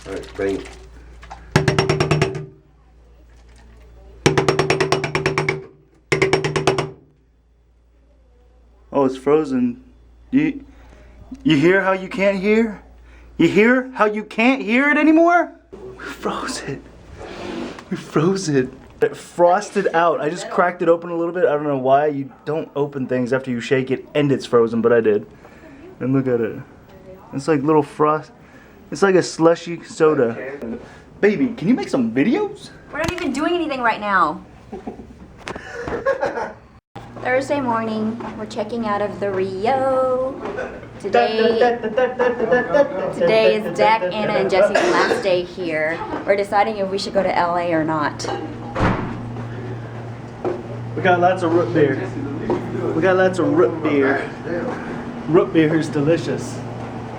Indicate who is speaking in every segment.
Speaker 1: Alright, bang.
Speaker 2: Oh, it's frozen. You hear how you can't hear? You hear how you can't hear it anymore? We froze it. We froze it. It frosted out. I just cracked it open a little bit. I don't know why. You don't open things after you shake it and it's frozen, but I did. And look at it. It's like little frost. It's like a slushy soda. Baby, can you make some videos?
Speaker 3: We're not even doing anything right now. Thursday morning, we're checking out of the Rio. Today is Dak, Anna, and Jesse's last day here. We're deciding if we should go to LA or not.
Speaker 2: We got lots of root beer. We got lots of root beer. Root beer is delicious.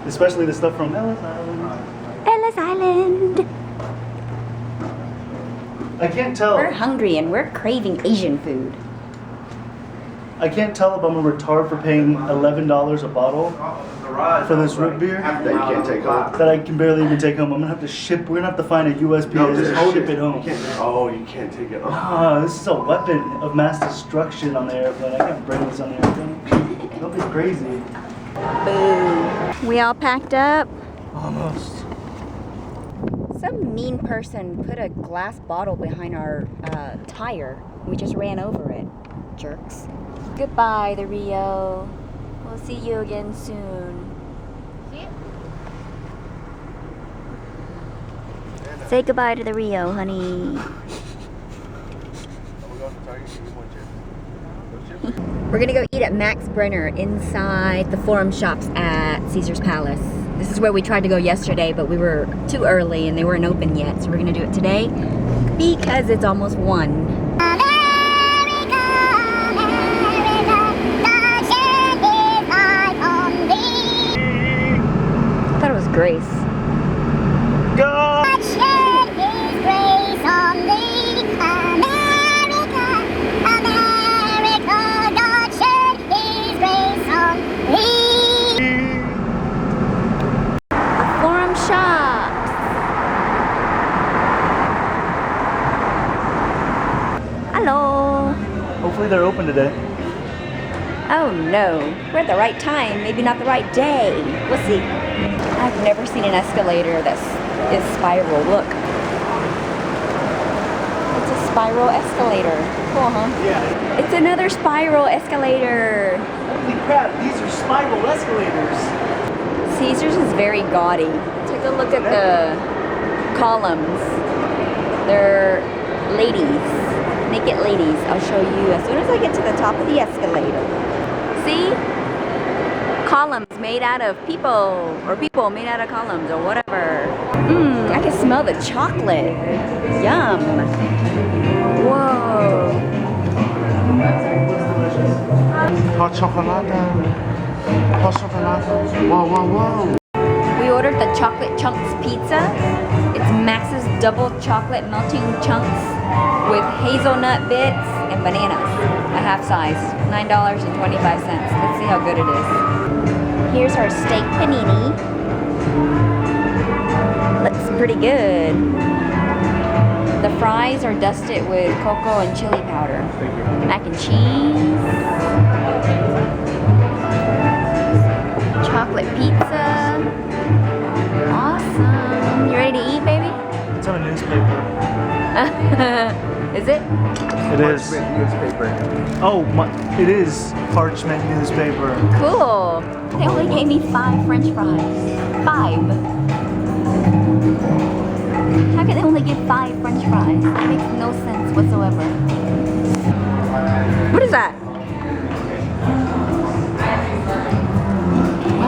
Speaker 2: Especially the stuff from Ellis Island.
Speaker 3: Ellis Island.
Speaker 2: I can't tell.
Speaker 3: We're hungry and we're craving Asian food.
Speaker 2: I can't tell if I'm a retard for paying $11 a bottle for this root beer
Speaker 1: That you can't take home.
Speaker 2: that I can barely even take home. I'm gonna have to ship. We're gonna have to find a USPS and ship it home.
Speaker 1: Oh, you can't take it home.
Speaker 2: Ah, this is a weapon of mass destruction on the airplane. I can't bring this on the airplane. Don't be crazy.
Speaker 3: Boo. We all packed up.
Speaker 2: Almost.
Speaker 3: Some mean person put a glass bottle behind our tire. We just ran over it. Jerks. Goodbye, the Rio. We'll see you again soon. Say goodbye to the Rio, honey. We're gonna go eat at Max Brenner inside the Forum Shops at Caesar's Palace. This is where we tried to go yesterday, but we were too early and they weren't open yet. So we're gonna do it today because it's almost 1. I thought it was Grace.
Speaker 2: Go!
Speaker 3: Forum Shops. Hello.
Speaker 2: Hopefully they're open today.
Speaker 3: Oh no, we're at the right time, maybe not the right day. We'll see. I've never seen an escalator that is spiral. Look. It's a spiral escalator. Cool, huh?
Speaker 2: Yeah.
Speaker 3: It's another spiral escalator.
Speaker 2: Holy crap, these are spiral escalators.
Speaker 3: Caesar's is very gaudy. Take a look at the columns. They're ladies, naked ladies. I'll show you as soon as I get to the top of the escalator. See? Columns made out of people, or people made out of columns, or whatever. I can smell the chocolate. Yum. Whoa.
Speaker 1: Hot chocolate. Hot chocolate. Wow, wow, wow.
Speaker 3: We ordered the chocolate chunks pizza. It's Max's double chocolate melting chunks with hazelnut bits and bananas. A half size, $9.25. Let's see how good it is. Here's our steak panini. Looks pretty good. The fries are dusted with cocoa and chili powder. Mac and cheese. Chocolate pizza. Awesome. You ready to eat, baby?
Speaker 2: It's on a newspaper.
Speaker 3: Is it?
Speaker 2: It is.
Speaker 1: Newspaper.
Speaker 2: Oh, it is parchment newspaper.
Speaker 3: Cool. They only gave me 5 French fries. 5. How can they only give 5 French fries? That makes no sense whatsoever. What is that?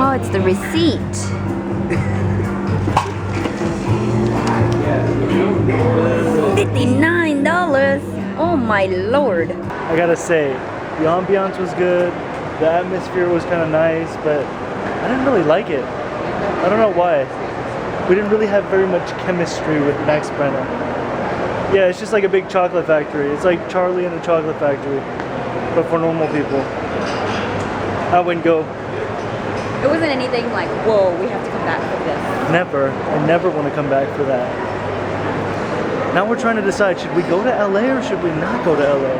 Speaker 3: Oh, it's the receipt. $59. Oh my lord.
Speaker 2: I gotta say, the ambiance was good, the atmosphere was kind of nice, but I didn't really like it. I don't know why. We didn't really have very much chemistry with Max Brenner. Yeah, it's just like a big chocolate factory. It's like Charlie and the Chocolate Factory, but for normal people. I wouldn't go.
Speaker 3: It wasn't anything like, whoa, we have to come back for this.
Speaker 2: Never. I never want to come back for that. Now we're trying to decide, should we go to LA or should we not go to LA?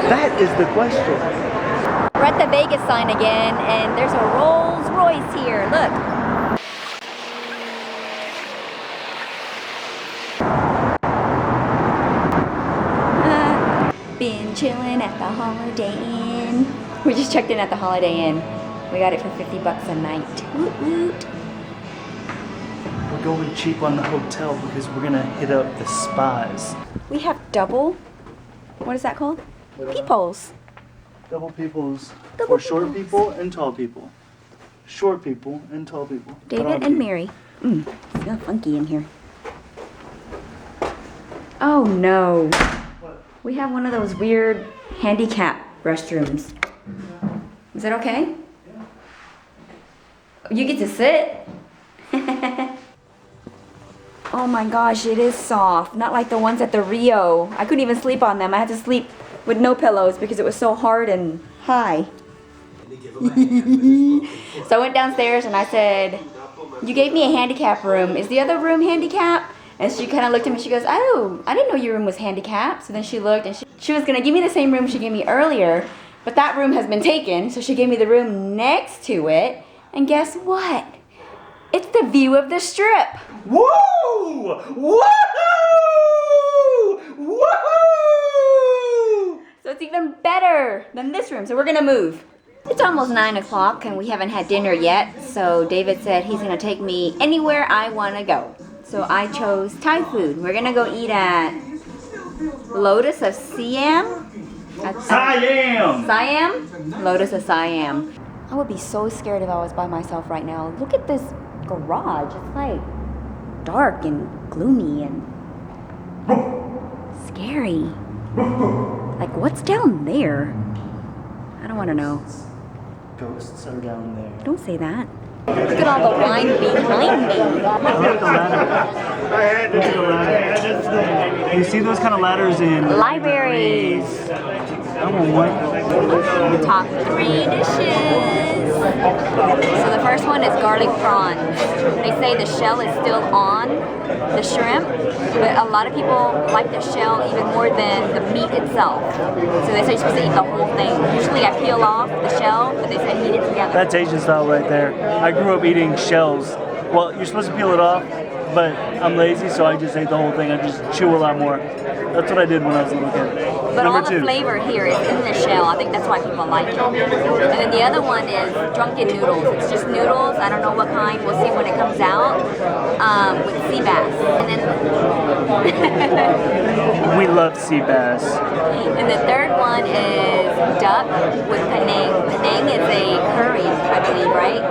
Speaker 2: That is the question.
Speaker 3: We're at the Vegas sign again, and there's a Rolls Royce here. Look. Been chilling at the Holiday Inn. We just checked in at the Holiday Inn. We got it for $50 a night. Woot woot.
Speaker 2: We're going cheap on the hotel because we're gonna hit up the spas.
Speaker 3: We have double, what is that called? Peepholes.
Speaker 2: Double peoples
Speaker 3: Double
Speaker 2: for short
Speaker 3: peoples.
Speaker 2: people and tall people. Short people and tall people.
Speaker 3: David and Mary. It's feels funky in here. Oh no. We have one of those weird handicap restrooms. Is that okay? You get to sit. Oh my gosh, it is soft. Not like the ones at the Rio. I couldn't even sleep on them. I had to sleep with no pillows because it was so hard and high. So I went downstairs and I said, you gave me a handicap room. Is the other room handicap? And she kind of looked at me. She goes, oh, I didn't know your room was handicapped. So then she looked and she was going to give me the same room she gave me earlier. But that room has been taken. So she gave me the room next to it. And guess what? It's the view of the Strip.
Speaker 2: Woo! Woo! Woo!
Speaker 3: So it's even better than this room. So we're gonna move. It's almost 9 o'clock and we haven't had dinner yet. So David said he's gonna take me anywhere I wanna go. So I chose Thai food. We're gonna go eat at Lotus of Siam.
Speaker 2: Siam!
Speaker 3: Siam? Lotus of Siam. I would be so scared if I was by myself right now. Look at this garage. It's like dark and gloomy and scary. Like, what's down there? I don't want to know.
Speaker 2: Ghosts are down there.
Speaker 3: Don't say that. Look at all the wine behind me.
Speaker 2: Look at the ladder. You see those kind of ladders in
Speaker 3: Libraries.
Speaker 2: I want one.
Speaker 3: Top 3 dishes. So the first one is garlic prawns. They say the shell is still on the shrimp, but a lot of people like the shell even more than the meat itself. So they say you're supposed to eat the whole thing. Usually I peel off the shell, but they say eat it together.
Speaker 2: That's Asian style right there. I grew up eating shells. Well, you're supposed to peel it off, but I'm lazy, so I just ate the whole thing. I just chew a lot more. That's what I did when I was a little kid.
Speaker 3: But
Speaker 2: Number
Speaker 3: all the
Speaker 2: 2.
Speaker 3: flavor here is in the shell. I think that's why people like it. And then the other one is Drunken Noodles. It's just noodles. I don't know what kind. We'll see when it comes out. With sea bass. And then
Speaker 2: We love sea bass.
Speaker 3: and the third one is duck with penang. Penang is a curry, I believe, right?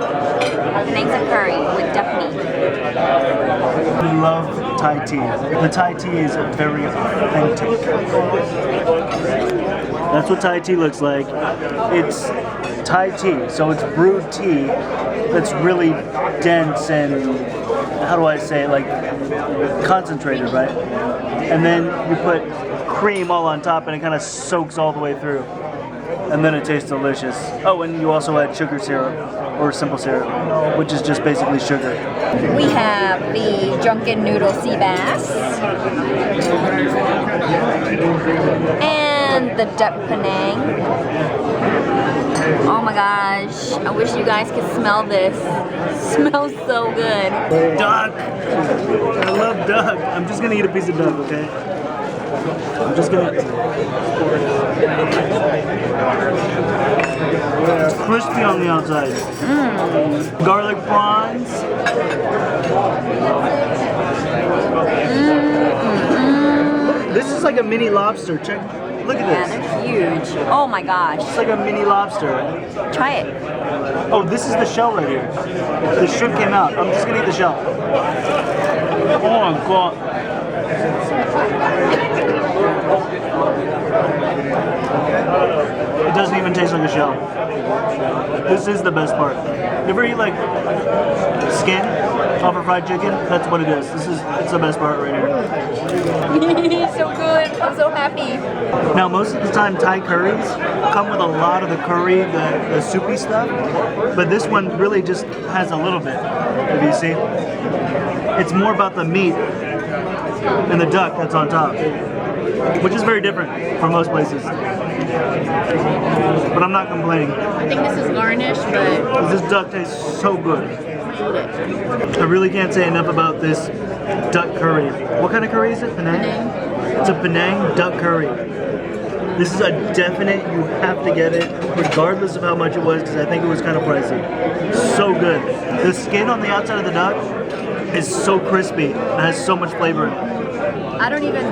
Speaker 3: Penang's a curry with duck meat.
Speaker 2: We love Thai tea. The Thai tea is very authentic. That's what Thai tea looks like. It's Thai tea, so it's brewed tea that's really dense and, how do I say it, like concentrated, right? And then you put cream all on top and it kind of soaks all the way through. And then it tastes delicious. Oh, and you also add sugar syrup, or simple syrup, which is just basically sugar.
Speaker 3: We have the Drunken Noodle sea bass. And the duck penang. Oh my gosh, I wish you guys could smell this. Smells so good.
Speaker 2: Duck! I love duck. I'm just gonna eat a piece of duck, okay? I'm just gonna... It's crispy on the outside. Garlic prawns. This is like a mini lobster. Check. Look at
Speaker 3: Yeah,
Speaker 2: this.
Speaker 3: they're huge. Oh my gosh.
Speaker 2: It's like a mini lobster.
Speaker 3: Try it.
Speaker 2: Oh, this is the shell right here. The shrimp came out. I'm just gonna eat the shell. Oh my god. It doesn't even taste like a shell. This is the best part. You ever eat like skin? off of fried chicken, that's what it is. It's the best part right here.
Speaker 3: So good. I'm so happy.
Speaker 2: Now, most of the time, Thai curries come with a lot of the curry, the soupy stuff, but this one really just has a little bit, if you see. It's more about the meat and the duck that's on top, which is very different from most places. But I'm not complaining.
Speaker 3: I think this is garnish, but
Speaker 2: This duck tastes so good. I really can't say enough about this duck curry. What kind of curry is it? Penang? It's a Penang duck curry. This is a definite, you have to get it, regardless of how much it was, because I think it was kind of pricey. So good. The skin on the outside of the duck is so crispy. It has so much flavor in it.
Speaker 3: I don't even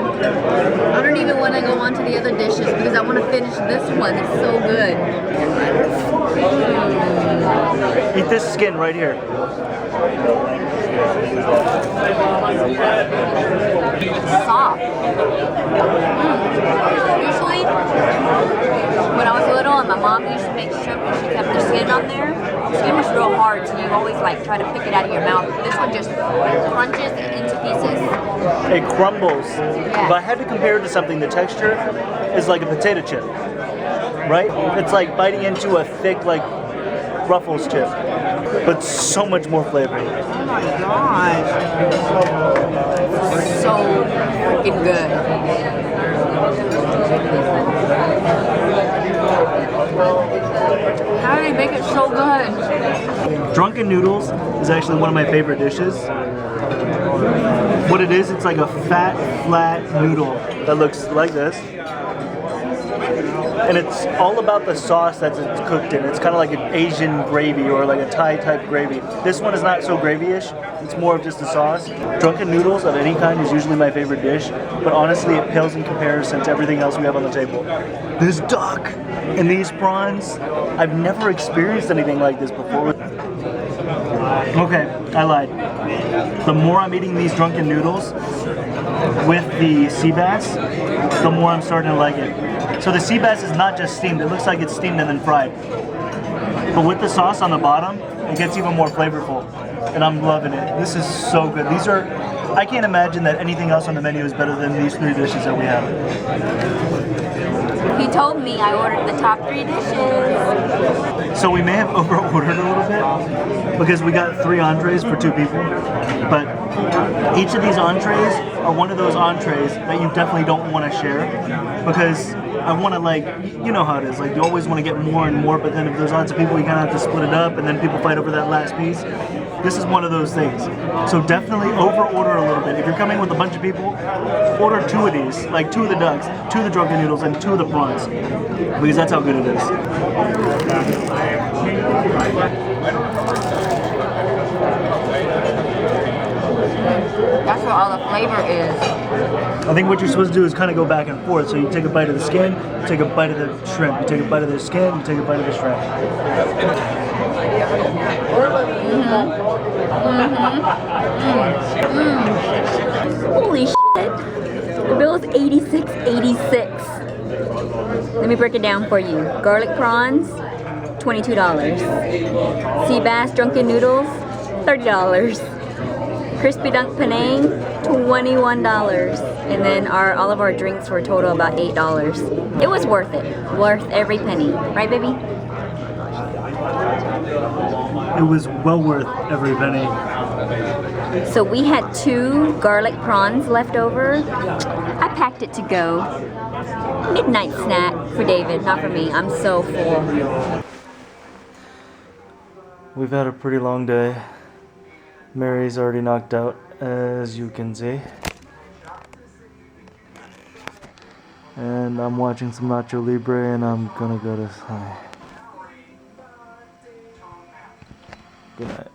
Speaker 3: want to go on to the other dishes because I want to finish this one. It's so good.
Speaker 2: Eat this skin right here.
Speaker 3: Soft. Usually, when I was little and my mom used to make shrimp and she kept the skin on there, the skin was real hard, so you always like try to pick it out of your mouth. This one just crunches into pieces.
Speaker 2: It crumbles.
Speaker 3: Yeah.
Speaker 2: If I had to compare it to something, the texture is like a potato chip, right? It's like biting into a thick, like, Ruffles chip, but so much more flavor.
Speaker 3: Oh my gosh. So freaking good. How do they make it so good?
Speaker 2: Drunken Noodles is actually one of my favorite dishes. What it is, it's like a fat, flat noodle that looks like this. And it's all about the sauce that it's cooked in. It's kind of like an Asian gravy or like a Thai type gravy. This one is not so gravy-ish. It's more of just the sauce. Drunken Noodles of any kind is usually my favorite dish, but honestly it pales in comparison to everything else we have on the table. This duck and these prawns, I've never experienced anything like this before. Okay, I lied. The more I'm eating these Drunken Noodles with the sea bass, the more I'm starting to like it. So the sea bass is not just steamed, it looks like it's steamed and then fried. But with the sauce on the bottom, it gets even more flavorful. And I'm loving it. This is so good. These are, I can't imagine that anything else on the menu is better than these 3 dishes that we have.
Speaker 3: He told me I ordered the top 3 dishes.
Speaker 2: So we may have over-ordered a little bit because we got 3 entrees for 2 people. But each of these entrees are one of those entrees that you definitely don't want to share because I want to, like, you know how it is, like you always want to get more and more, but then if there's lots of people you kind of have to split it up and then people fight over that last piece. This is one of those things. So definitely over-order a little bit. If you're coming with a bunch of people, order 2 of these, like 2 of the ducks, 2 of the Drunken Noodles, and 2 of the prawns, because that's how good it is.
Speaker 3: That's where all the flavor is.
Speaker 2: I think what you're supposed to do is kind of go back and forth. So you take a bite of the skin, you take a bite of the shrimp, you take a bite of the skin, you take a bite of the shrimp.
Speaker 3: Holy shit. The bill is $86.86. Let me break it down for you. Garlic prawns, $22. Sea bass Drunken Noodles, $30. Crispy Dunk Penang, $21. And then all of our drinks were total about $8. It was worth it. Worth every penny. Right, baby?
Speaker 2: It was well worth every penny.
Speaker 3: So we had 2 garlic prawns left over. I packed it to go. Midnight snack for David, not for me. I'm so full.
Speaker 2: We've had a pretty long day. Mary's already knocked out, as you can see. And I'm watching some Nacho Libre and I'm gonna go to sleep. Good night.